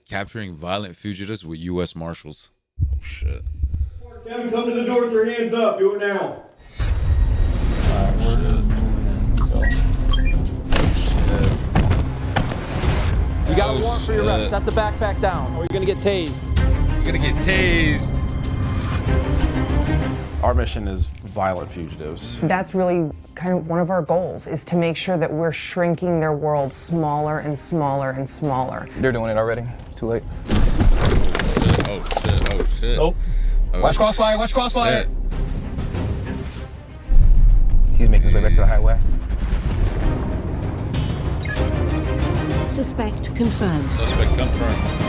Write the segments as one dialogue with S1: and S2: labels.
S1: Capturing violent fugitives with U.S. Marshals. Oh, shit.
S2: Kevin, come to the door with your hands up. Do it now.
S3: You got a warrant for your arrest. Set the backpack down, or you're gonna get tased.
S1: You're gonna get tased.
S4: Our mission is violent fugitives.
S5: That's really kind of one of our goals, is to make sure that we're shrinking their world smaller and smaller and smaller.
S6: They're doing it already. It's too late.
S1: Oh shit, oh shit.
S3: Oh. Watch crossfire, watch crossfire.
S6: He's making his way back to the highway.
S7: Suspect confirmed.
S1: Suspect confirmed.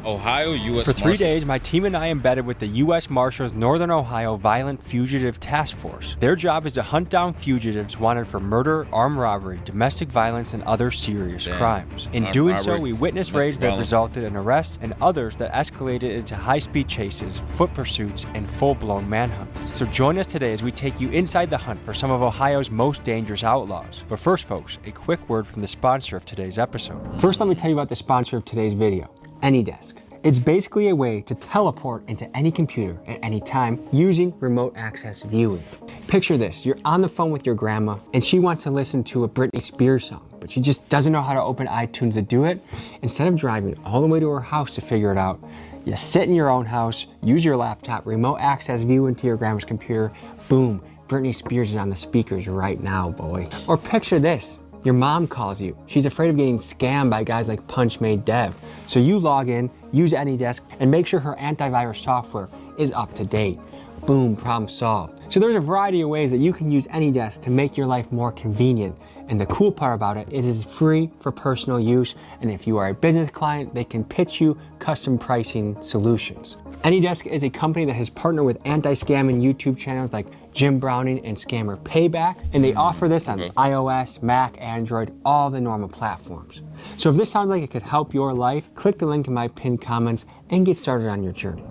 S1: Ohio, U.S.
S8: For 3
S1: Marshals.
S8: days, my team and I embedded with the U.S. Marshals Northern Ohio Violent Fugitive Task Force. Their job is to hunt down fugitives wanted for murder, armed robbery, domestic violence, and other serious crimes. In
S1: Armed
S8: doing so,
S1: robbery,
S8: we witnessed
S1: domestic
S8: raids that
S1: violence.
S8: resulted in arrests and others that escalated into high-speed chases, foot pursuits, and full-blown manhunts. So join us today as we take you inside the hunt for some of Ohio's most dangerous outlaws. But first, folks, a quick word from the sponsor of today's episode. First, let me tell you about the sponsor of today's video, AnyDesk. It's basically a way to teleport into any computer at any time using remote access viewing. Picture this, you're on the phone with your grandma and she wants to listen to a Britney Spears song, but she just doesn't know how to open iTunes to do it. Instead of driving all the way to her house to figure it out, you sit in your own house, use your laptop, remote access view into your grandma's computer, boom, Britney Spears is on the speakers right now, boy. Or picture this. Your mom calls you. She's afraid of getting scammed by guys like Punchmade Dev. So you log in, use AnyDesk, and make sure her antivirus software is up to date. Boom, problem solved. So there's a variety of ways that you can use AnyDesk to make your life more convenient. And the cool part about it, it is free for personal use. And if you are a business client, they can pitch you custom pricing solutions. AnyDesk is a company that has partnered with anti-scamming YouTube channels like Jim Browning and Scammer Payback, and they offer this on iOS, Mac, Android, all the normal platforms. So if this sounds like it could help your life, click the link in my pinned comments and get started on your journey.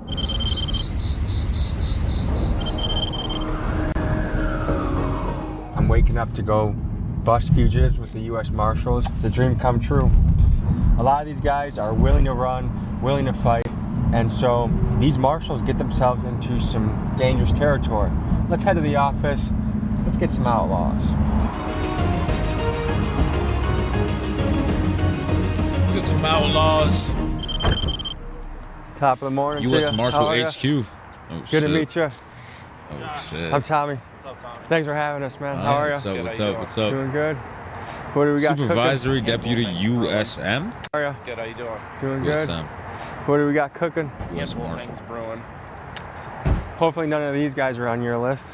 S8: I'm waking up to go bust fugitives with the U.S. Marshals. It's a dream come true. A lot of these guys are willing to run, willing to fight, and so these marshals get themselves into some dangerous territory. Let's head to the office. Let's get some outlaws.
S1: Get some outlaws.
S8: Top of the morning.
S1: U.S. Marshal
S8: How are
S1: HQ.
S8: ya?
S1: Oh,
S8: Good
S1: shit.
S8: to meet you.
S1: Oh shit.
S8: I'm Tommy.
S3: What's up, Tommy?
S8: Thanks for having us, man. How are you?
S1: What's up? What's up? What's up?
S8: Doing good. What do we got?
S1: Supervisory Deputy USM.
S8: How are you?
S4: Good, how you doing?
S8: Doing good.
S1: USM.
S8: What do we got cooking?
S1: U.S.
S4: More
S1: Marshal.
S4: things brewing.
S8: Hopefully none of these guys are on your list.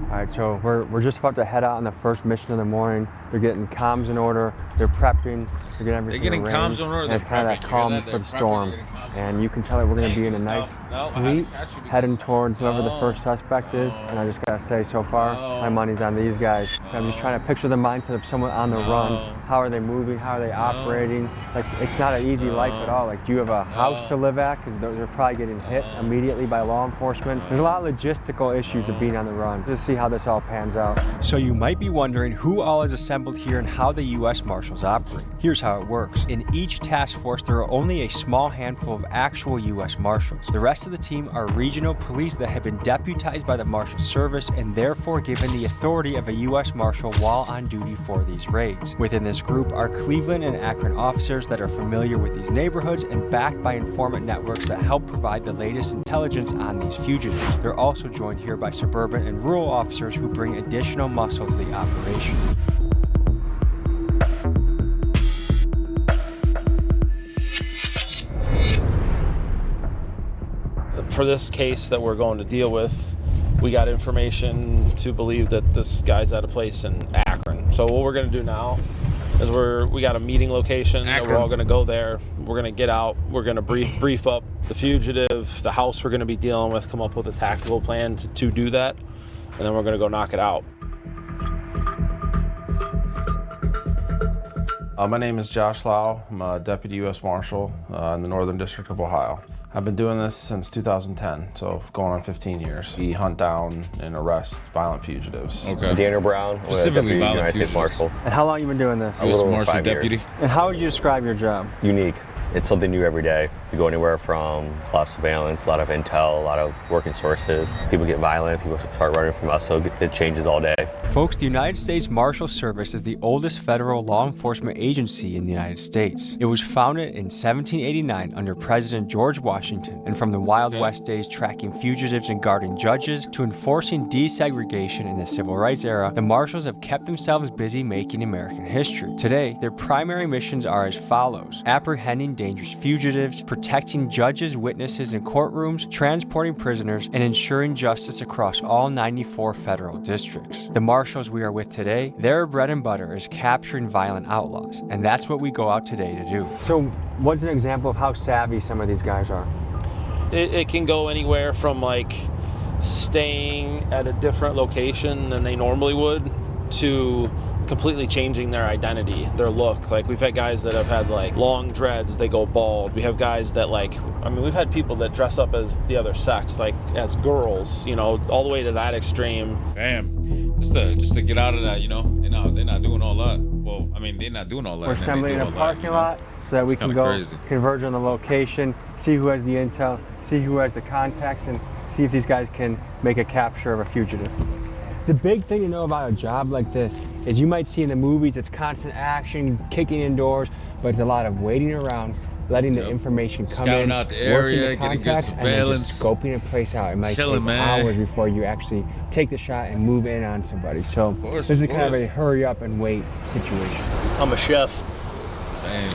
S8: All right, so we're just about to head out on the first mission of the morning. They're getting comms in order. They're prepping. They're getting everything
S1: They're getting
S8: arranged,
S1: comms in order.
S8: and it's
S1: They're
S8: kind of that
S1: prepping.
S8: calm
S1: You hear that?
S8: for the
S1: They're prepping.
S8: storm.
S1: They're getting comms.
S8: And you can tell that we're going to be in a nice fleet heading towards whoever the first suspect is. And I just got to say, so far, my money's on these guys. I'm just trying to picture the mindset of someone on the run. How are they moving? How are they operating? Like, it's not an easy life at all. Like, do you have a house to live at? Because they're probably getting hit immediately by law enforcement. There's a lot of logistical issues of being on the run. Just see how this all pans out. So you might be wondering who all is assembled here and how the U.S. Marshals operate. Here's how it works. In each task force, there are only a small handful of actual U.S. Marshals. The rest of the team are regional police that have been deputized by the Marshal Service and therefore given the authority of a U.S. Marshal while on duty for these raids. Within this group are Cleveland and Akron officers that are familiar with these neighborhoods and backed by informant networks that help provide the latest intelligence on these fugitives. They're also joined here by suburban and rural officers who bring additional muscle to the operation.
S3: For this case that we're going to deal with, we got information to believe that this guy's at a place in Akron. So what we're going to do now is we got a meeting location that we're all going to go there. We're going to get out. We're going to brief up the fugitive, the house we're going to be dealing with, come up with a tactical plan to do that, and then we're going to go knock it out.
S4: My name is Josh Lau. I'm a Deputy U.S. Marshal in the Northern District of Ohio. I've been doing this since 2010, so going on 15 years. We hunt down and arrest violent fugitives.
S1: Okay.
S7: Daniel Brown, with
S1: Specifically
S7: Deputy
S1: violent
S7: United States
S1: fugitives.
S7: Marshal.
S8: And how long you been doing this?
S1: U.S.
S7: little over
S1: Marshal
S7: 5 years.
S1: deputy.
S8: And how would you describe your job?
S7: Unique. It's something new every day. We go anywhere from a lot of surveillance, a lot of intel, a lot of working sources. People get violent, people start running from us, so it changes all day.
S8: Folks, the United States Marshal Service is the oldest federal law enforcement agency in the United States. It was founded in 1789 under President George Washington, and from the Wild West days tracking fugitives and guarding judges to enforcing desegregation in the Civil Rights era, the Marshals have kept themselves busy making American history. Today, their primary missions are as follows: apprehending dangerous fugitives, protecting judges, witnesses, and courtrooms, transporting prisoners, and ensuring justice across all 94 federal districts. The Marshals we are with today, their bread and butter is capturing violent outlaws, and that's what we go out today to do. So, what's an example of how savvy some of these guys are?
S3: It can go anywhere from like staying at a different location than they normally would to completely changing their identity, their look. Like, we've had guys that have had like long dreads, they go bald. We have guys that we've had people that dress up as the other sex, like as girls, all the way to that extreme.
S1: Damn. Just to get out of that, they're not doing all that. Well, I mean, they're not doing all that.
S8: We're assembling in a parking lot so that we can go
S1: crazy.
S8: converge on the location, see who has the intel, see who has the contacts, and see if these guys can make a capture of a fugitive. The big thing to know about a job like this is you might see in the movies it's constant action, kicking indoors, but it's a lot of waiting around, letting the information come
S1: Scouting
S8: in,
S1: out the area, getting good
S8: contacts, and then just
S1: surveillance.
S8: scoping a place out. It might
S1: Chilling,
S8: take
S1: man.
S8: hours before you actually take the shot and move in on somebody. So
S1: course,
S8: this is
S1: of
S8: kind of
S1: course.
S8: a hurry up and wait situation.
S9: I'm a chef.
S1: Damn.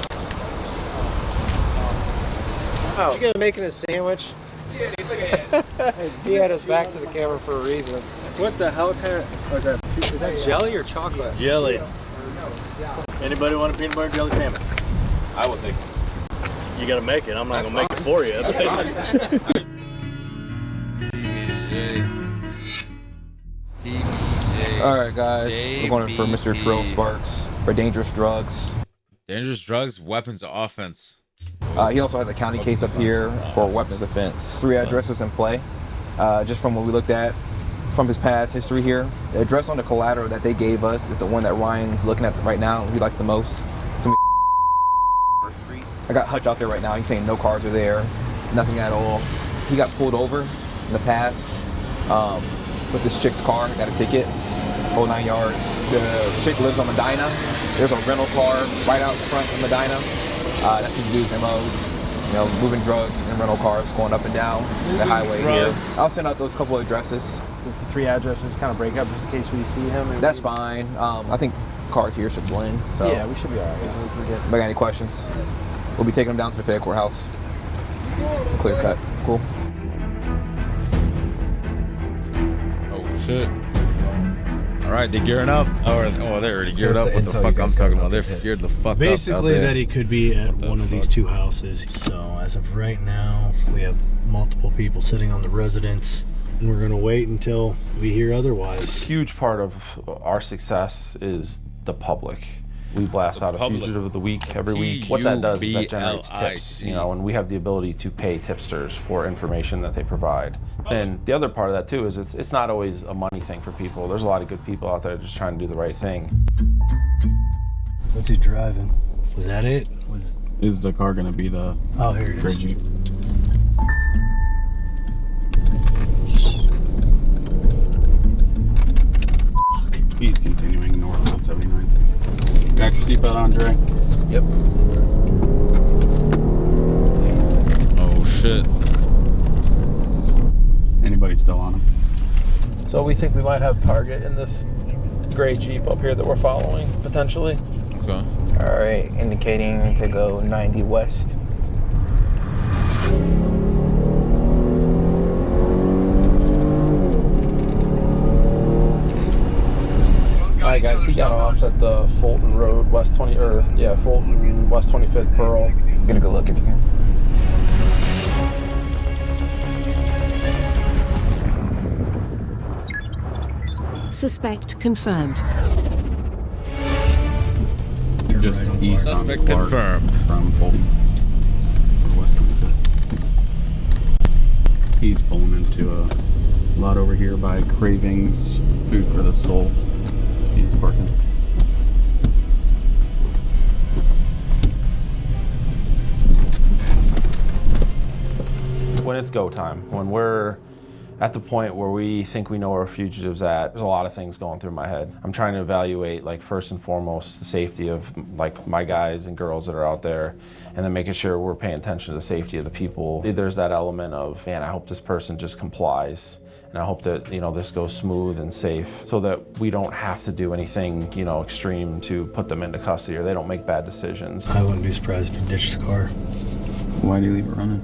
S9: Oh, you gonna making a sandwich? Yeah, dude, look at it. He had us back to the camera for a reason.
S8: What the hell kind of, is that jelly or chocolate?
S9: Jelly. Anybody want a peanut butter jelly sandwich?
S1: I would think.
S9: You gotta make it. I'm not gonna make it for you.
S6: All right, guys. We're going for Mr. Terrell Sparks for dangerous drugs.
S1: Dangerous drugs, weapons of offense.
S6: He also has a county case up here for weapons offense. 3 addresses in play. Just from what we looked at from his past history here. The address on the collateral that they gave us is the one that Ryan's looking at right now. He likes the most. Street. I got Hutch out there right now. He's saying no cars are there, nothing at all. He got pulled over in the past with this chick's car. Got a ticket, whole 9 yards. The chick lives on Medina. There's a rental car right out front of Medina. That's his dude's MOs. Moving drugs in rental cars, going up and down the highway here. I'll send out those couple of addresses.
S10: With the 3 addresses kind of break up just in case we see him.
S6: That's fine. I think cars here should blend. So
S10: yeah, we should be all right. So we can get...
S6: If I got any questions, we'll be taking them down to the Fed courthouse. It's a clear cut. Cool.
S1: Oh shit. All right, they gearing up. Oh, they already geared up. What the fuck I'm talking about? They're geared the fuck
S10: Basically,
S1: up.
S10: that he could be at one of these 2 houses. So as of right now, we have multiple people sitting on the residence, and we're gonna wait until we hear otherwise.
S4: A huge part of our success is the public. We blast out a
S1: public.
S4: fugitive of the week every week. What that does is that generates tips, and we have the ability to pay tipsters for information that they provide. And the other part of that too is it's not always a money thing for people. There's a lot of good people out there just trying to do the right thing.
S10: What's he driving? Was that it?
S11: Is the car gonna be the
S10: Oh, here it
S11: gray
S10: is.
S11: Jeep? He's continuing north on 79th. Got your seatbelt on, Dre?
S6: Yep.
S1: Oh shit.
S11: Anybody still on him?
S3: So we think we might have target in this gray Jeep up here that we're following, potentially.
S1: Okay.
S6: All right, indicating to go 90 west.
S3: All right, guys, he got off at the Fulton Road, Fulton West 25th Pearl.
S6: Get a good look if you can.
S12: Suspect confirmed.
S11: Just east
S1: Suspect
S11: on Clark
S1: confirmed.
S11: from Fulton. Or West 25th. He's pulling into a lot over here by Cravings Food for the Soul. He's parking.
S4: When it's go time, when we're at the point where we think we know where Fugitives at, there's a lot of things going through my head. I'm trying to evaluate, like, first and foremost, the safety of, like, my guys and girls that are out there, and then making sure we're paying attention to the safety of the people. There's that element of, man, I hope this person just complies, and I hope that, you know, this goes smooth and safe so that we don't have to do anything, you know, extreme to put them into custody, or they don't make bad decisions.
S10: I wouldn't be surprised if he ditched the car.
S11: Why do you leave it running?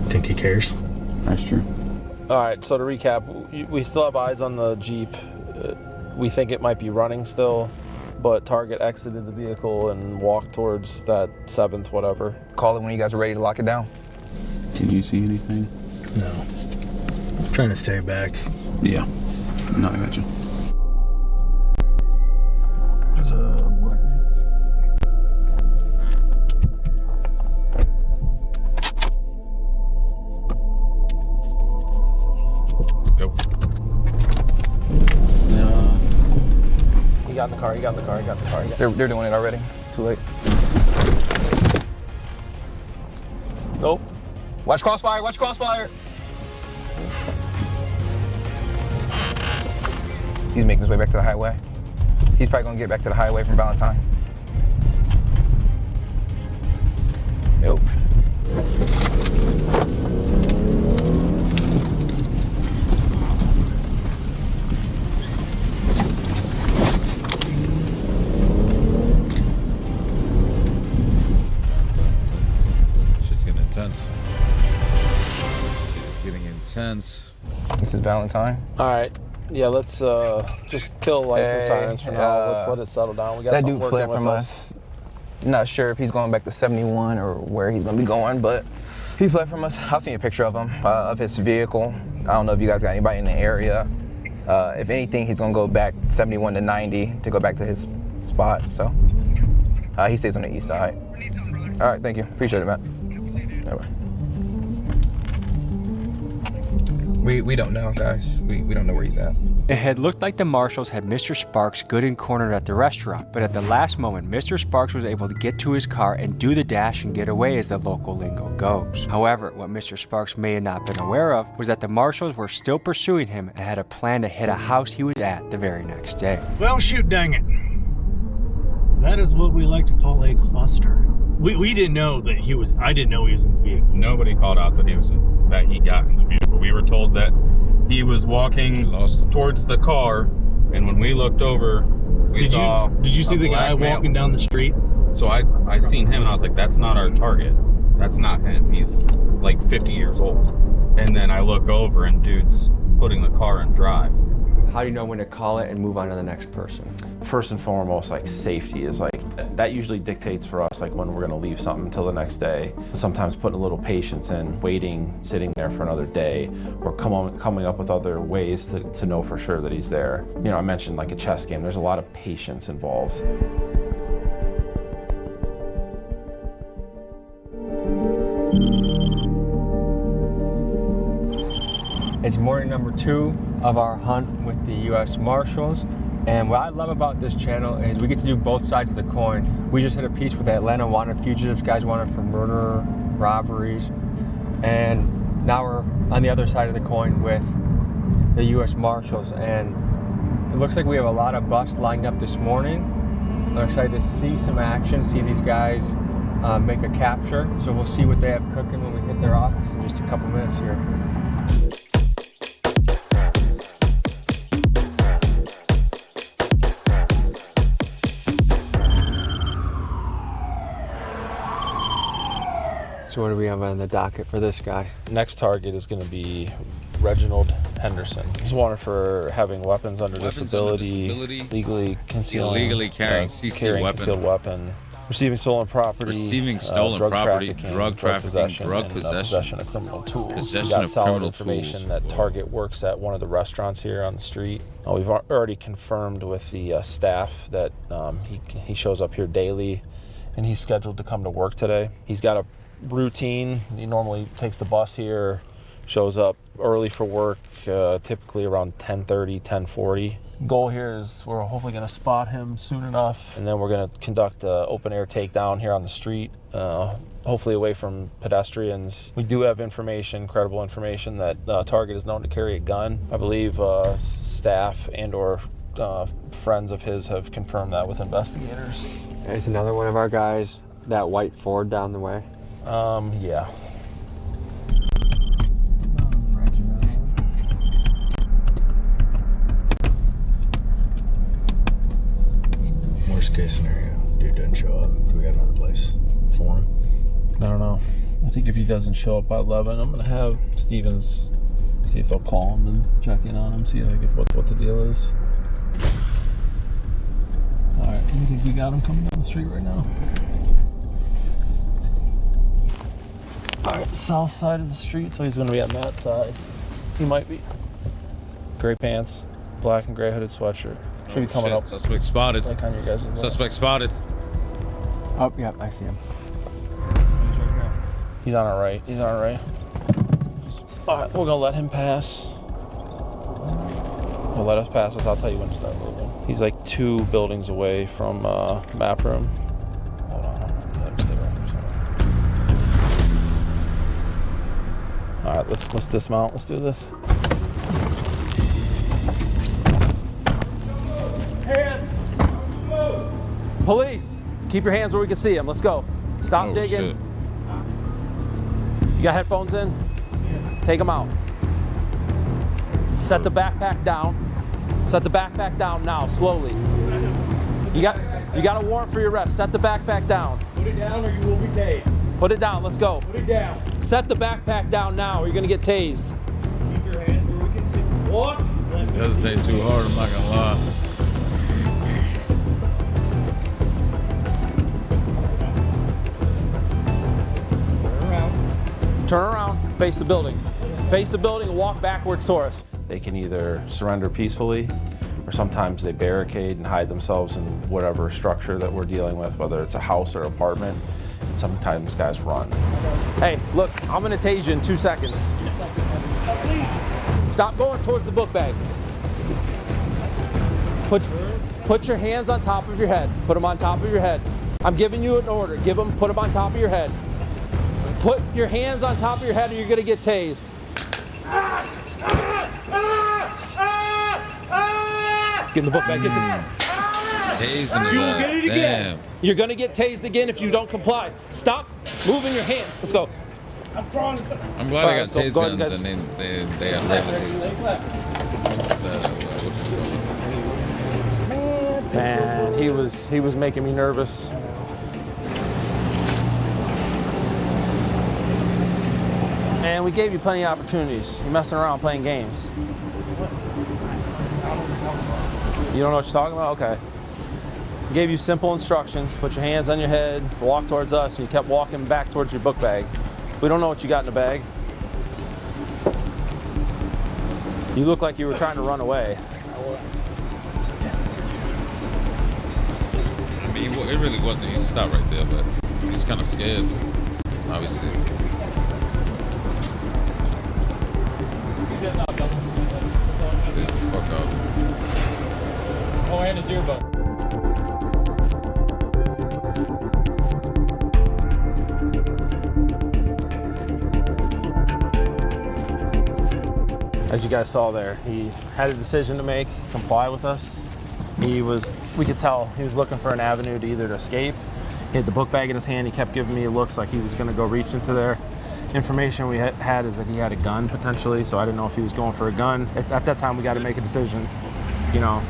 S10: Think he cares?
S11: That's true.
S3: All right, so to recap, we still have eyes on the Jeep. We think it might be running still, but target exited the vehicle and walked towards that 7th whatever.
S6: Call it when you guys are ready to lock it down.
S11: Can you see anything?
S10: No. I'm trying to stay back.
S11: Yeah. No, I got you. There's a black man.
S1: Go.
S3: He got in the car, he got in the car, he got in the car.
S6: They're doing it already. Too late.
S3: Nope.
S6: Watch crossfire, watch crossfire. He's making his way back to the highway. He's probably gonna get back to the highway from Valentine. Nope.
S1: Shit's getting intense. It's getting intense.
S6: This is Valentine.
S3: All right. Yeah, let's just kill lights and sirens for now. Let's let it settle down. We got
S6: that
S3: something
S6: dude fled
S3: working
S6: from
S3: with
S6: us. Not sure if he's going back to 71 or where he's gonna be going, but he fled from us. I'll send you a picture of him, of his vehicle. I don't know if you guys got anybody in the area. If anything, he's gonna go back 71 to 90 to go back to his spot. So he stays on the east side. All right, thank you. Appreciate it, Matt. Bye-bye. We don't know, guys. We don't know where he's at.
S8: It had looked like the Marshals had Mr. Sparks good and cornered at the restaurant, but at the last moment, Mr. Sparks was able to get to his car and do the dash and get away, as the local lingo goes. However, what Mr. Sparks may have not been aware of was that the Marshals were still pursuing him and had a plan to hit a house he was at the very next day.
S10: Well, shoot, dang it. That is what we like to call a cluster. We didn't know that he was, I didn't know he was in the vehicle.
S11: Nobody called out that he got in the vehicle. We were told that he was walking towards the car, and when we looked over, we saw.
S10: Did you see the guy walking down the street?
S11: So I seen him, and I was like, that's not our target. That's not him. He's like 50 years old. And then I look over, and dude's putting the car in drive.
S8: How do you know when to call it and move on to the next person?
S4: First and foremost, like, safety is like, that usually dictates for us, like, when we're gonna leave something until the next day. Sometimes putting a little patience in, waiting, sitting there for another day, or coming up with other ways to know for sure that he's there. You know, I mentioned like a chess game, there's a lot of patience involved.
S8: It's morning number 2 of our hunt with the U.S. Marshals. And what I love about this channel is we get to do both sides of the coin. We just hit a piece with Atlanta wanted fugitives, guys wanted for murder, robberies. And now we're on the other side of the coin with the U.S. Marshals. And it looks like we have a lot of busts lined up this morning. I'm excited to see some action, see these guys make a capture. So we'll see what they have cooking when we hit their office in just a couple minutes here. So what do we have on the docket for this guy?
S3: Next target is going to be Reginald Henderson. He's wanted for having weapons under disability, legally concealing,
S1: illegally carrying
S3: concealed weapon, receiving stolen property,
S1: drug
S3: possession of criminal tools. We got solid information that target works at one of the restaurants here on the street. We've already confirmed with the staff that he shows up here daily, and he's scheduled to come to work today. He's got a routine. He normally takes the bus here, shows up early for work, typically around 10:30, 10:40. Goal here is we're hopefully going to spot him soon enough, and then we're going to conduct an open air takedown here on the street, hopefully away from pedestrians. We do have information, credible information, that the target is known to carry a gun. I believe staff and or friends of his have confirmed that with investigators.
S9: It's another one of our guys, that white Ford down the way.
S3: Yeah.
S10: Worst case scenario, dude doesn't show up. Do we got another place for him?
S3: I don't know. I think if he doesn't show up by 11, I'm gonna have Stevens see if they'll call him and check in on him, see like what the deal is. All right, you think we got him coming down the street right now? All right, south side of the street, so he's gonna be on that side. He might be. Gray pants, black and gray hooded sweatshirt. Should be coming up.
S1: Suspect spotted.
S3: Like on your guys'
S1: Suspect spotted.
S9: Oh, yeah, I see him.
S3: He's on our right. He's on our right. All right, we're gonna let him pass. He'll let us pass us. I'll tell you when to start moving. He's like 2 buildings away from map room. Hold on. Let him stay right there. All right, let's dismount. Let's do this.
S2: Hands!
S3: Police, keep your hands where we can see them. Let's go. Stop digging.
S1: Shit.
S3: You got headphones in? Take them out. Set the backpack down. Set the backpack down now, slowly. You got a warrant for your arrest. Set the backpack down.
S2: Put it down or you will be tased.
S3: Put it down. Let's go.
S2: Put it down.
S3: Set the backpack down now, or you're gonna get tased.
S2: Keep your hands where we can see. Walk.
S1: Hesitate too hard, I'm not gonna lie.
S3: Turn around. Face the building. Face the building and walk backwards toward us.
S4: They can either surrender peacefully, or sometimes they barricade and hide themselves in whatever structure that we're dealing with, whether it's a house or apartment. And sometimes guys run.
S3: Hey, look, I'm gonna tase you in 2 seconds. Stop going towards the book bag. Put your hands on top of your head. Put them on top of your head. I'm giving you an order. Put them on top of your head. Put your hands on top of your head or you're gonna get tased. Get in the book bag, get the...
S1: Tasing his
S2: You will
S1: ass.
S2: get it again.
S1: Damn.
S3: You're gonna get tased again if you don't comply. Stop moving your hand. Let's go.
S1: I'm glad
S3: All
S1: they
S3: right,
S1: got
S3: let's go.
S1: tase
S3: Go ahead,
S1: guns
S3: guys.
S1: and they have tasers.
S3: Man, he was making me nervous. Man, we gave you plenty of opportunities. You're messing around playing games. You don't know what you're talking about? Okay. Gave you simple instructions. Put your hands on your head, walk towards us, and you kept walking back towards your book bag. We don't know what you got in the bag. You look like you were trying to run away.
S1: I mean, it really wasn't. He stopped right there, but he's kind of scared, obviously. Fuck up.
S2: Oh, and his earbud.
S3: As you guys saw there, he had a decision to make, comply with us. We could tell he was looking for an avenue to either escape. He had the book bag in his hand. He kept giving me looks like he was gonna go reach into there. Information we had is that he had a gun potentially, so I didn't know if he was going for a gun. At that time, we got to make a decision. You know,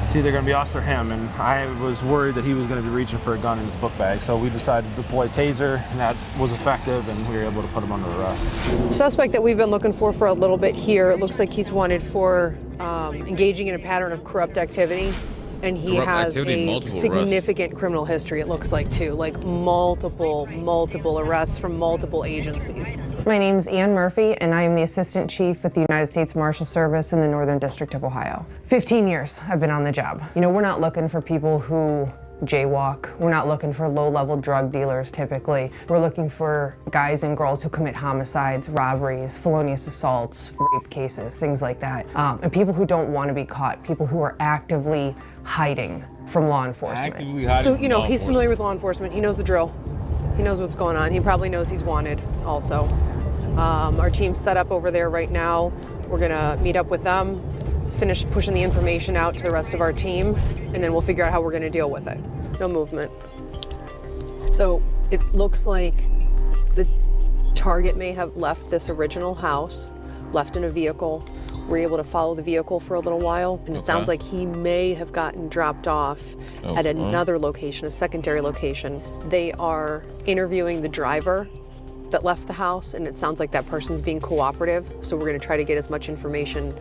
S3: it's either going to be us or him, and I was worried that he was going to be reaching for a gun in his book bag. So we decided to deploy taser, and that was effective, and we were able to put him under arrest.
S5: Suspect that we've been looking for a little bit here. It looks like he's wanted for engaging in a pattern of corrupt activity. And he has a significant criminal history, it looks like, too. Like multiple arrests from multiple agencies. My name's Ann Murphy, and I am the Assistant Chief with the United States Marshal Service in the Northern District of Ohio. 15 years I've been on the job. You know, we're not looking for people who jaywalk. We're not looking for low-level drug dealers typically. We're looking for guys and girls who commit homicides, robberies, felonious assaults, rape cases, things like that. And people who don't want to be caught, people who are actively hiding from law enforcement. So, you know, he's familiar with law enforcement. He knows the drill. He knows what's going on. He probably knows he's wanted also. Our team's set up over there right now. We're gonna meet up with them, finish pushing the information out to the rest of our team, and then we'll figure out how we're gonna deal with it. No movement. So it looks like the target may have left this original house, left in a vehicle. We're able to follow the vehicle for a little while, and it sounds like he may have gotten dropped off at another location, a secondary location. They are interviewing the driver that left the house, and it sounds like that person's being cooperative, so we're going to try to get as much information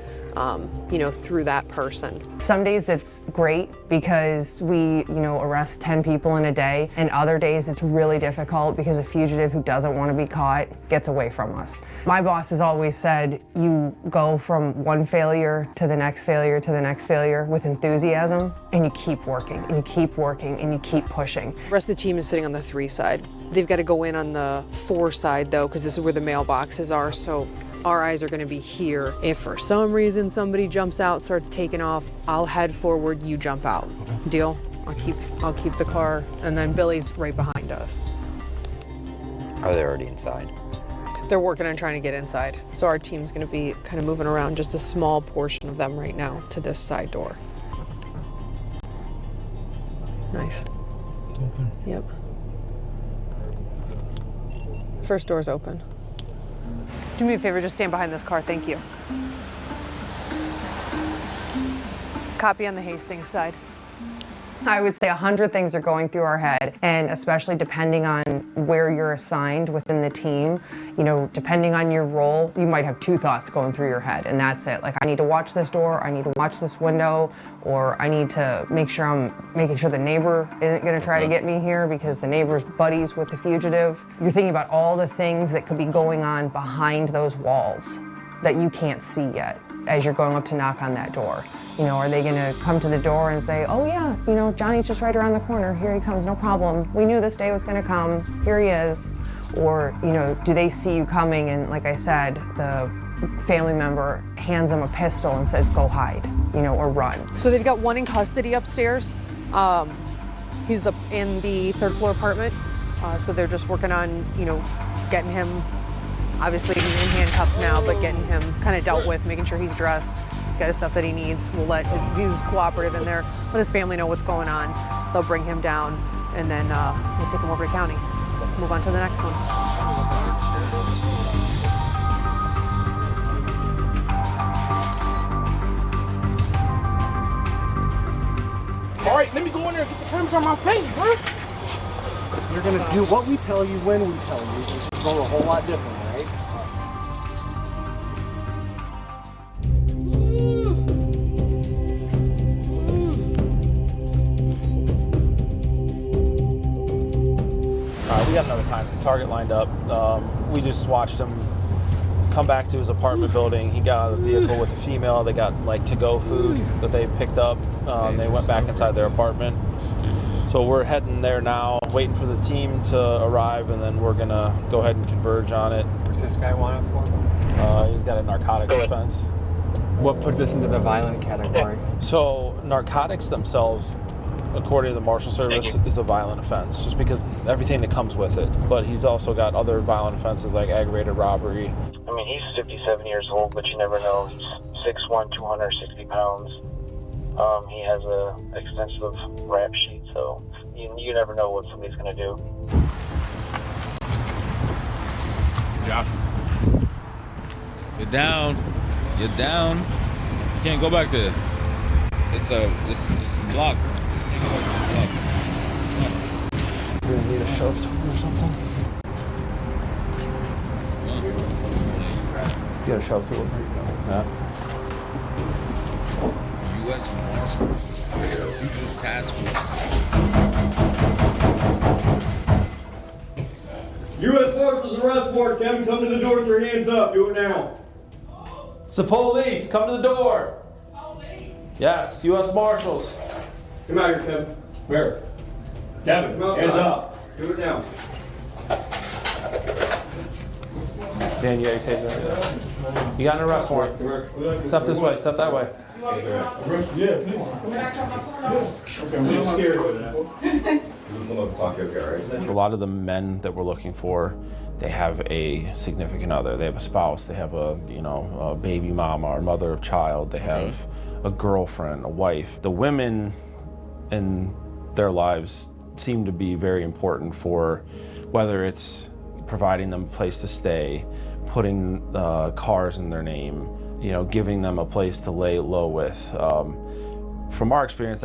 S5: you know, through that person. Some days it's great because we, you know, arrest 10 people in a day, and other days it's really difficult because a fugitive who doesn't want to be caught gets away from us. My boss has always said you go from one failure to the next failure to the next failure with enthusiasm, and you keep working and you keep working and you keep pushing. The rest of the team is sitting on the 3 side. They've got to go in on the 4 side though, because this is where the mailboxes are, so our eyes are going to be here. If for some reason somebody jumps out, starts taking off, I'll head forward, you jump out. Okay. Deal? I'll keep the car, and then Billy's right behind us.
S13: Are they already inside?
S5: They're working on trying to get inside. So our team's going to be kind of moving around just a small portion of them right now to this side door. Nice.
S10: It's open.
S5: Yep. First door's open. Do me a favor, just stand behind this car, thank you. Copy on the Hastings side. I would say 100 things are going through our head, and especially depending on where you're assigned within the team, you know, depending on your role, you might have 2 thoughts going through your head, and that's it. Like, I need to watch this door, I need to watch this window, or I need to make sure I'm making sure the neighbor isn't gonna try to get me here because the neighbor's buddies with the fugitive. You're thinking about all the things that could be going on behind those walls that you can't see yet as you're going up to knock on that door. You know, are they gonna come to the door and say, oh yeah, you know, Johnny's just right around the corner, here he comes, no problem. We knew this day was gonna come, here he is. Or, you know, do they see you coming and, like I said, the family member hands them a pistol and says, go hide, you know, or run. So they've got one in custody upstairs. He's up in the 3rd floor apartment. So they're just working on, you know, getting him, obviously in handcuffs now, but getting him kind of dealt with, making sure he's dressed, got his stuff that he needs. We'll let he's cooperative in there, let his family know what's going on. They'll bring him down, and then we'll take him over to county. Move on to the next one.
S14: All right, let me go in there and get the cameras on my face, bro.
S9: You're gonna do what we tell you when we tell you. It's going a whole lot different, right?
S3: We got another time. Target lined up. We just watched him come back to his apartment building. He got out of the vehicle with a female. They got like to-go food that they picked up. They went back inside their apartment. So we're heading there now, waiting for the team to arrive, and then we're gonna go ahead and converge on it.
S6: What's this guy wanted for?
S3: He's got a narcotics offense.
S6: What puts this into the violent category?
S3: So narcotics themselves, according to the Marshal Service, is a violent offense, just because everything that comes with it. But he's also got other violent offenses like aggravated robbery.
S15: I mean, he's 57 years old, but you never know. He's 6'1", 260 pounds. He has a extensive rap sheet, so you never know what somebody's gonna do.
S1: Josh, you're down. You're down. You can't go back there. It's locked.
S4: You're gonna need a shove or something? You got a shove to it? Yeah.
S1: U.S. Marshals. Fugitive Task Force.
S2: U.S. Marshals arrest warrant. Kevin, come to the door with your hands up. Do it now.
S3: It's the police. Come to the door. Yes, U.S. Marshals.
S2: Come out here, Kevin.
S3: Where?
S2: Kevin, hands up. Do it now.
S3: Dan, you got your taser? You got an arrest warrant. Step this way, step that way.
S4: A lot of the men that we're looking for, they have a significant other. They have a spouse. They have a baby mama or mother of child. They have a girlfriend, a wife. The women in their lives seem to be very important for whether it's providing them a place to stay, putting cars in their name, giving them a place to lay low with. From our experience,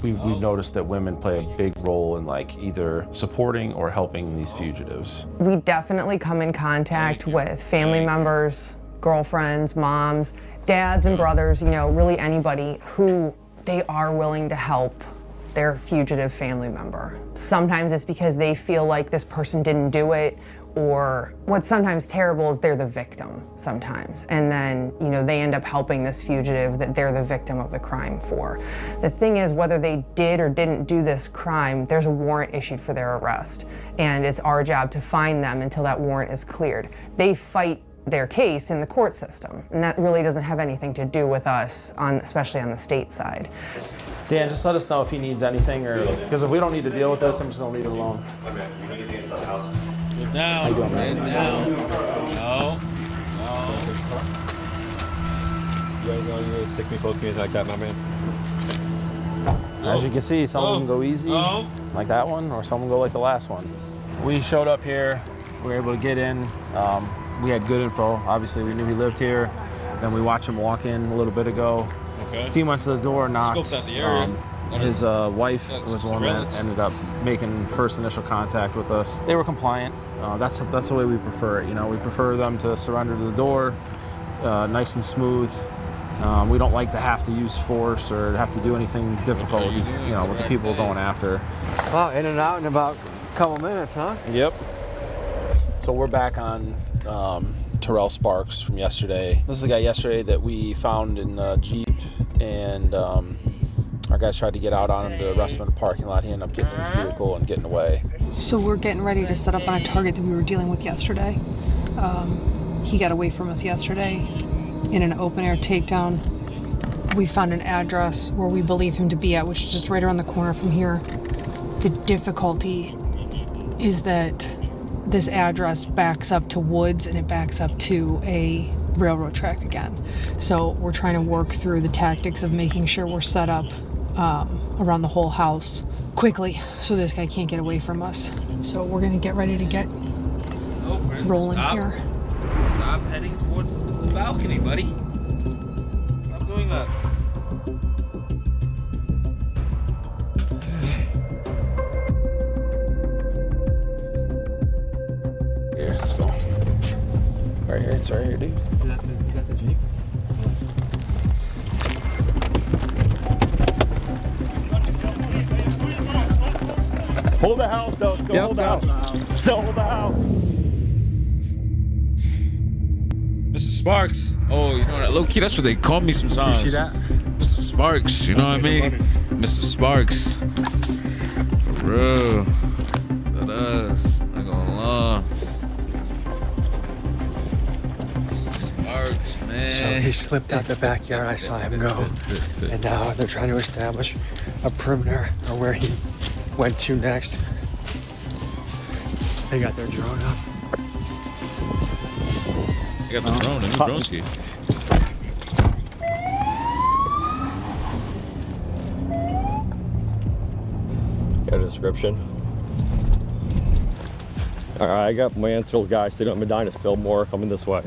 S4: we've noticed that women play a big role in either supporting or helping these fugitives.
S5: We definitely come in contact with family members, girlfriends, moms, dads and brothers, really anybody who they are willing to help their fugitive family member. Sometimes it's because they feel like this person didn't do it, or what's sometimes terrible is they're the victim sometimes. And then, they end up helping this fugitive that they're the victim of the crime for. The thing is, whether they did or didn't do this crime, there's a warrant issued for their arrest. And it's our job to find them until that warrant is cleared. They fight their case in the court system, and that really doesn't have anything to do with us, especially on the state side.
S3: Dan, just let us know if he needs anything, or because if we don't need to deal with this, I'm just gonna leave it alone.
S1: Get down.
S3: How you doing, man?
S1: Get down. No.
S16: You guys know you really stick me, poke me like that, my man.
S3: As you can see, some of them go easy, like that one, or some of them go like the last one. We showed up here, we were able to get in. We had good info. Obviously, we knew he lived here. Then we watched him walk in a little bit ago.
S1: Okay.
S3: Team went to the door, knocked.
S1: Scoped out the area.
S3: His wife was the one that ended up making first initial contact with us. They were compliant. That's the way we prefer it. We prefer them to surrender to the door, nice and smooth. We don't like to have to use force or have to do anything difficult with the people we're going after.
S9: Wow, in and out in about a couple minutes, huh?
S3: Yep. So we're back on Terrell Sparks from yesterday. This is the guy yesterday that we found in the Jeep, and our guys tried to get out on him to arrest him in the parking lot. He ended up getting in his vehicle and getting away.
S17: So we're getting ready to set up on a target that we were dealing with yesterday. He got away from us yesterday in an open air takedown. We found an address where we believe him to be at, which is just right around the corner from here. The difficulty is that this address backs up to woods and it backs up to a railroad track again. So we're trying to work through the tactics of making sure we're set up around the whole house quickly so this guy can't get away from us. So we're gonna get ready to get rolling here.
S1: Stop heading toward the balcony, buddy. Stop doing that.
S3: Here, let's go. Right here, it's right here, dude.
S9: Is that the Jeep?
S2: Hold the house, though. Still hold the house. Still hold the house.
S1: Mr. Sparks. Oh, you know that low key. That's what they call me sometimes.
S9: You see that?
S1: Mr. Sparks. You know what I mean? Mr. Sparks. For real. That is. Not gonna lie. Mr. Sparks, man.
S9: So he slipped out the backyard. I saw him go. And now they're trying to establish a perimeter or where he went to next. They got their drone up.
S1: They got the drone, a new drone ski.
S16: Got a description. All right, I got Mansfield guys sitting on Medina still, more coming this way.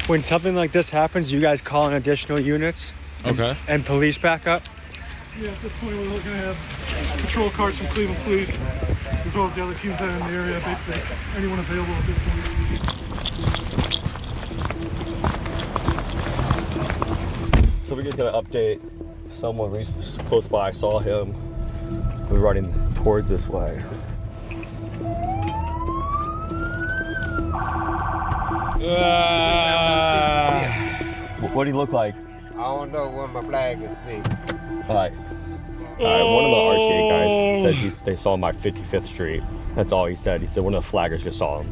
S9: When something like this happens, you guys call in additional units?
S1: Okay.
S9: And police backup?
S18: Yeah, at this point we're looking to have patrol cars from Cleveland Police, as well as the other teams that are in the area, basically anyone available at this point.
S16: So we're just gonna update someone close by, saw him, was running towards this way. What do he look like?
S19: I
S9: don't know where my flag is. See.
S16: All right. One of the RTA guys said they saw my 55th Street. That's all he said. He said one of the flaggers just saw him.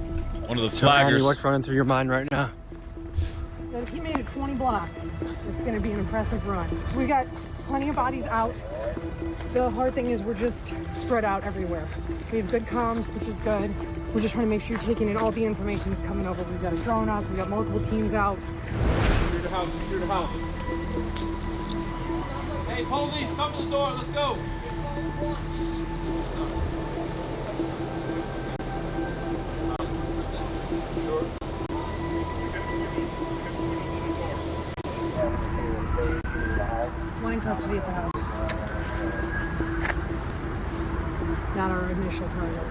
S1: One of the
S9: So, Andy,
S1: flaggers.
S9: what's running through your mind right now?
S17: That if he made it 20 blocks, it's going to be an impressive run. We got plenty of bodies out. The hard thing is we're just spread out everywhere. We have good comms, which is good. We're just trying to make sure you're taking in all the information that's coming over. We've got a drone up. We've got multiple teams out.
S14: Secure the house, secure the house. Hey, police, come to the door. Let's go.
S17: One in custody at the house. Not our initial target.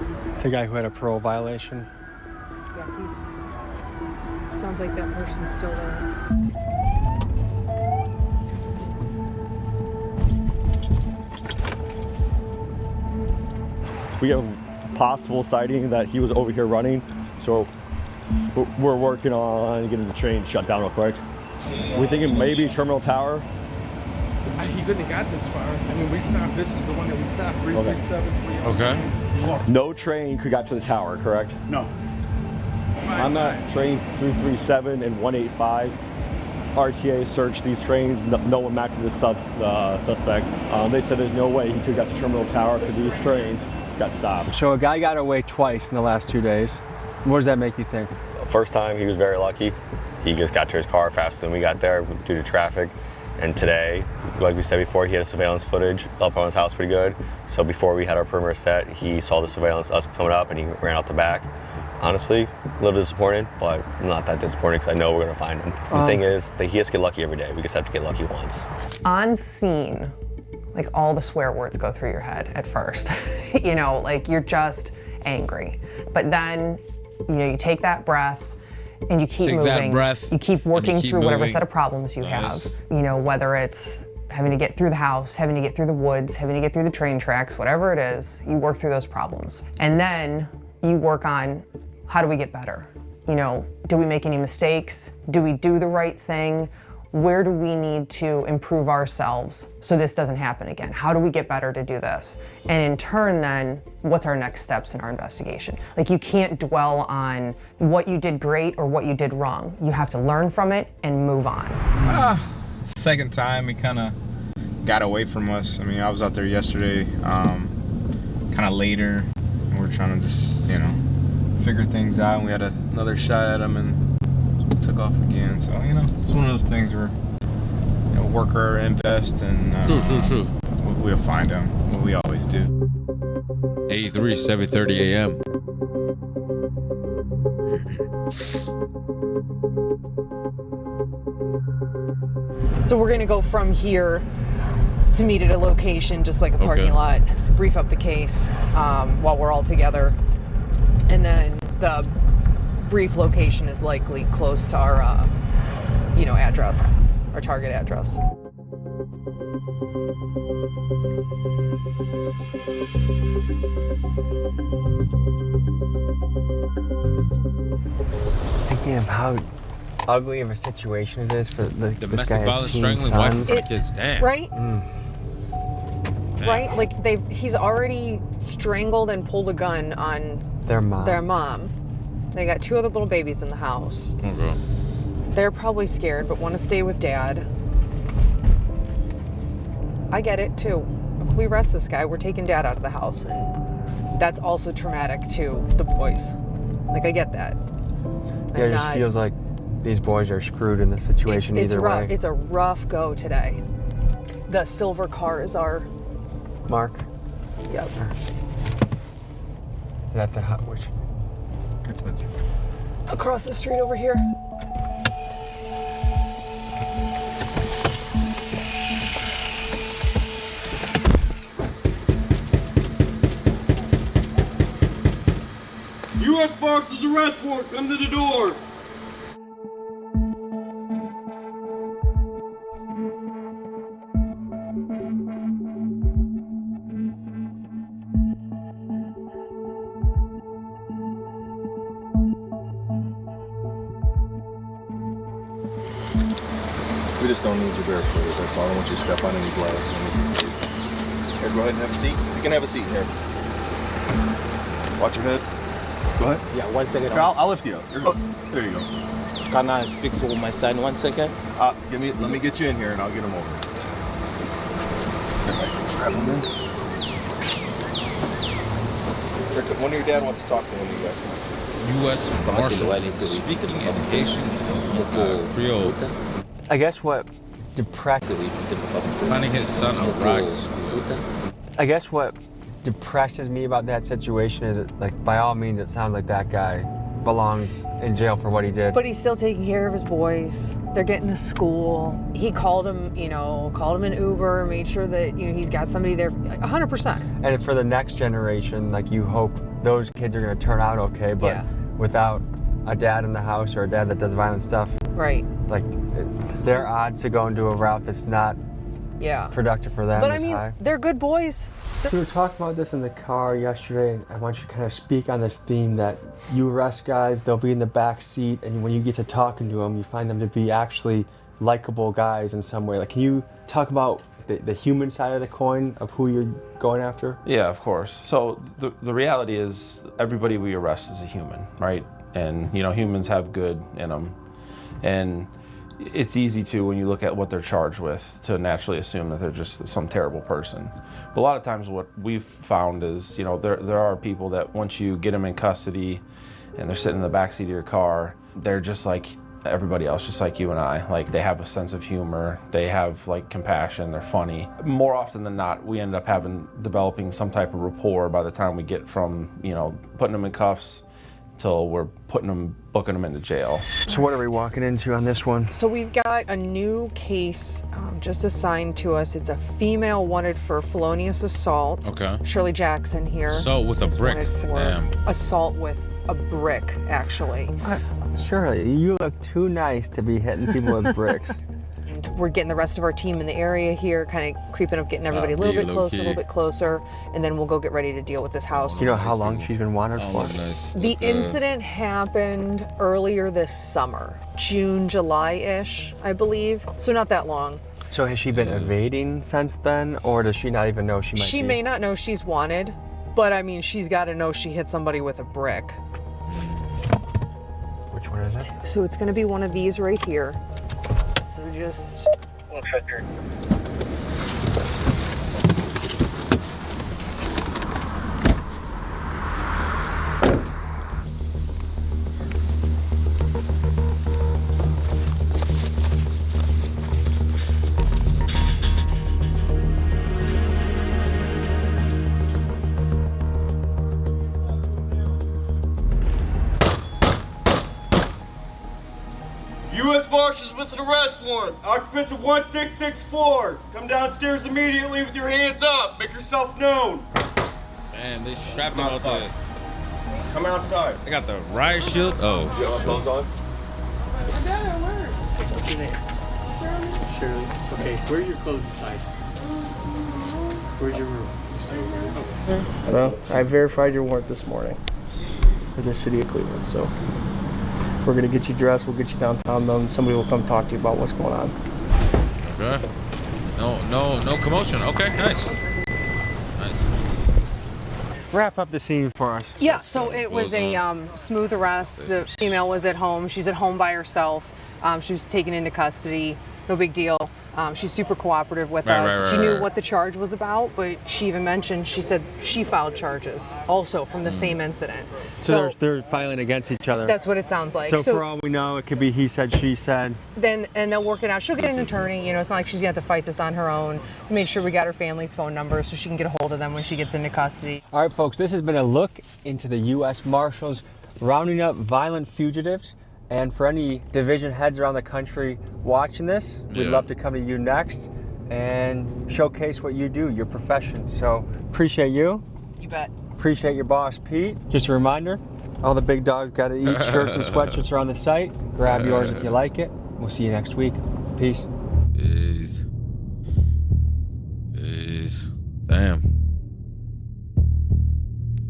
S9: The guy who had a parole violation.
S17: Yeah, sounds like that person's still there.
S16: We have a possible sighting that he was over here running, so we're working on getting the train shut down real quick. We're thinking maybe Terminal Tower.
S14: He couldn't have got this far. I mean, we stopped. This is the one that we stopped. 337.
S1: Okay.
S16: No train could got to the tower, correct?
S14: No.
S16: I'm at train 337 and 185. RTA searched these trains. No one matched the suspect. They said there's no way he could have got to Terminal Tower because these trains got stopped.
S9: So a guy got away twice in the last 2 days. What does that make you think?
S7: First time, he was very lucky. He just got to his car faster than we got there due to traffic. And today, like we said before, he had surveillance footage up on his house pretty good. So before we had our perimeter set, he saw the surveillance, us coming up, and he ran out the back. Honestly, a little disappointed, but not that disappointed because I know we're going to find him. The thing is that he has to get lucky every day. We just have to get lucky once.
S5: On scene, like all the swear words go through your head at first. You know, like you're just angry. But then, you know, you take that breath and you keep moving. You keep working through whatever set of problems you have. You know, whether it's having to get through the house, having to get through the woods, having to get through the train tracks, whatever it is, you work through those problems. And then you work on how do we get better? You know, do we make any mistakes? Do we do the right thing? Where do we need to improve ourselves so this doesn't happen again? How do we get better to do this? And in turn then, what's our next steps in our investigation? Like you can't dwell on what you did great or what you did wrong. You have to learn from it and move on.
S11: Second time he kind of got away from us. I mean, I was out there yesterday, kind of later, and we're trying to just, you know, figure things out. And we had another shot at him and took off again. So, you know, it's one of those things where, you know, worker invest and
S1: true.
S11: We'll find him. We always do.
S1: 83, 7:30 a.m.
S5: So we're gonna go from here to meet at a location, just like a parking lot, brief up the case while we're all together. And then the brief location is likely close to our, you know, address, our target address.
S9: Thinking of how ugly of a situation it is for
S1: domestic violence, strangling wife in front of kids. Damn.
S5: Right? Right? Like he's already strangled and pulled a gun on
S9: their mom.
S5: They got 2 other little babies in the house.
S1: Okay.
S5: They're probably scared, but want to stay with dad. I get it too. If we arrest this guy, we're taking dad out of the house, and that's also traumatic to the boys. Like I get that.
S9: Yeah, it just feels like these boys are screwed in this situation either way.
S5: It's a rough go today. The silver car is our
S9: Mark.
S5: Yep.
S9: Is that the hot which?
S5: Across the street over here.
S2: U.S. Marshals arrest warrant, come to the door.
S19: We just don't need you barefooted. That's all. I don't want you to step on any glass. Here, go ahead and have a seat. You can have a seat here. Watch your head. Go ahead.
S20: Yeah, 1 second.
S19: Here, I'll lift you up. You're good. There you go.
S20: Can I speak to my son 1 second?
S19: Let me get you in here and I'll get him over. Strap him in. One of your dad wants to talk to one of you guys.
S1: U.S. Marshals speaking in Haitian Creole.
S8: I guess what depresses
S1: finding his son a ride to school.
S8: I guess what depresses me about that situation is that, like, by all means, it sounds like that guy belongs in jail for what he did.
S5: But he's still taking care of his boys. They're getting to school. He called him, called him an Uber, made sure that, he's got somebody there, 100%.
S8: And for the next generation, like, you hope those kids are going to turn out okay, but without a dad in the house or a dad that does violent stuff,
S5: right?
S8: Like, their odds to go into a route that's not productive for them
S5: But
S8: is high.
S5: they're good boys.
S9: We were talking about this in the car yesterday, and I want you to kind of speak on this theme that you arrest guys, they'll be in the back seat, and when you get to talking to them, you find them to be actually likable guys in some way. Like, can you talk about the human side of the coin of who you're going after?
S4: Yeah, of course. So the reality is everybody we arrest is a human, right? And, humans have good in them. And it's easy to, when you look at what they're charged with, to naturally assume that they're just some terrible person. But a lot of times what we've found is, there are people that once you get them in custody and they're sitting in the backseat of your car, they're just like everybody else, just like you and I. Like, they have a sense of humor, they have like compassion, they're funny. More often than not, we end up developing some type of rapport by the time we get from, putting them in cuffs till we're booking them into jail.
S8: So what are we walking into on this one?
S5: So we've got a new case just assigned to us. It's a female wanted for felonious assault.
S1: Okay.
S5: Shirley Jackson here.
S1: Assault with a brick.
S5: Wanted for assault with a brick, actually.
S8: Shirley, you look too nice to be hitting people with bricks.
S5: And we're getting the rest of our team in the area here, kind of creeping up, getting everybody a little bit closer, and then we'll go get ready to deal with this house.
S8: You know how long she's been wanted for?
S5: The incident happened earlier this summer, June, July-ish, I believe. So not that long.
S8: So has she been evading since then, or does she not even know she might
S5: She may not know she's wanted, but I mean, she's got to know she hit somebody with a brick.
S8: Which one is it?
S5: So it's going to be one of these right here. So just...
S2: U.S. Marshals with an arrest warrant. Occupants of 1664. Come downstairs immediately with your hands up. Make yourself known.
S1: Man, they strapped them out there.
S2: Come outside.
S1: They got the riot shield. Oh,
S19: you have clothes on?
S18: What's your name? Shirley. Okay, where are your clothes inside? Where's your room?
S21: Hello. I verified your warrant this morning for the city of Cleveland, so we're gonna get you dressed. We'll get you downtown. Then somebody will come talk to you about what's going on.
S1: Okay. No commotion. Okay, nice.
S8: Wrap up the scene for us.
S5: Yeah, so it was a smooth arrest. The female was at home. She's at home by herself. She was taken into custody. No big deal. She's super cooperative with us. She knew what the charge was about, but she even mentioned, she said she filed charges also from the same incident.
S8: So they're filing against each other.
S5: That's what it sounds like.
S8: So for all we know, it could be he said, she said.
S5: And they'll work it out. She'll get an attorney. It's not like she's going to have to fight this on her own. We made sure we got her family's phone number so she can get a hold of them when she gets into custody.
S8: All right, folks, this has been a look into the U.S. Marshals rounding up violent fugitives. And for any division heads around the country watching this, we'd love to come to you next and showcase what you do, your profession. So appreciate you.
S5: You bet.
S8: Appreciate your boss, Pete. Just a reminder, all the big dogs got to eat. Shirts and sweatshirts are on the site. Grab yours if you like it. We'll see you next week. Peace.
S1: Peace. Damn.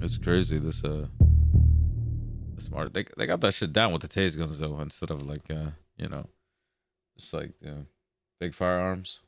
S1: It's crazy. This smart. They got that shit down with the tase guns though, instead of like just like Big firearms.